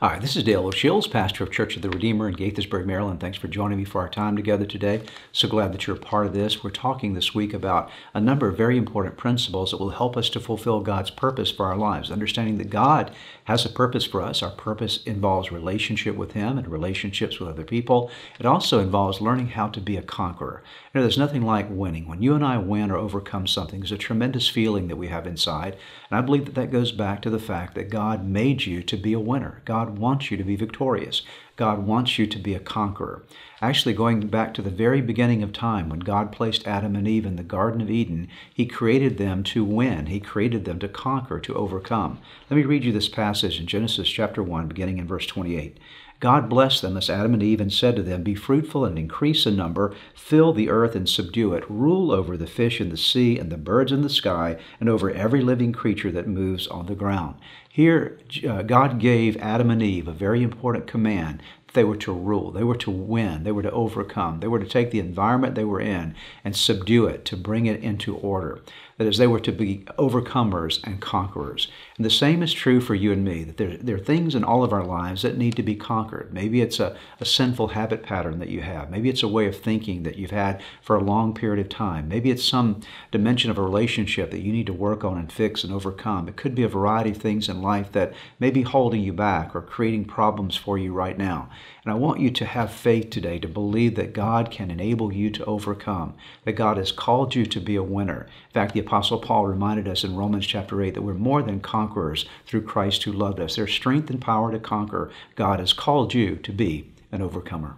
Hi, this is Dale O'Shields, pastor of Church of the Redeemer in Gaithersburg, Maryland. Thanks for joining me for our time together today. So glad that you're a part of this. We're talking this week about a number of very important principles that will help us to fulfill God's purpose for our lives. Understanding that God has a purpose for us. Our purpose involves relationship with Him and relationships with other people. It also involves learning how to be a conqueror. There's nothing like winning. When you and I win or overcome something, there's a tremendous feeling that we have inside. And I believe that that goes back to the fact that God made you to be a winner. God wants you to be victorious. God wants you to be a conqueror. Actually, going back to the very beginning of time, when God placed Adam and Eve in the Garden of Eden, He created them to win. He created them to conquer, to overcome. Let me read you this passage in Genesis chapter 1, beginning in verse 28. God blessed them as Adam and Eve and said to them, "Be fruitful and increase in number, fill the earth and subdue it, rule over the fish in the sea and the birds in the sky, and over every living creature that moves on the ground." Here, God gave Adam and Eve a very important command. They were to rule, they were to win, they were to overcome, they were to take the environment they were in and subdue it, to bring it into order. That is, they were to be overcomers and conquerors. And the same is true for you and me, that there are things in all of our lives that need to be conquered. Maybe it's a sinful habit pattern that you have. Maybe it's a way of thinking that you've had for a long period of time. Maybe it's some dimension of a relationship that you need to work on and fix and overcome. It could be a variety of things in life that may be holding you back or creating problems for you right now. And I want you to have faith today to believe that God can enable you to overcome, that God has called you to be a winner. In fact, the Apostle Paul reminded us in Romans chapter 8 that we're more than conquerors through Christ who loved us. There's strength and power to conquer. God has called you to be an overcomer.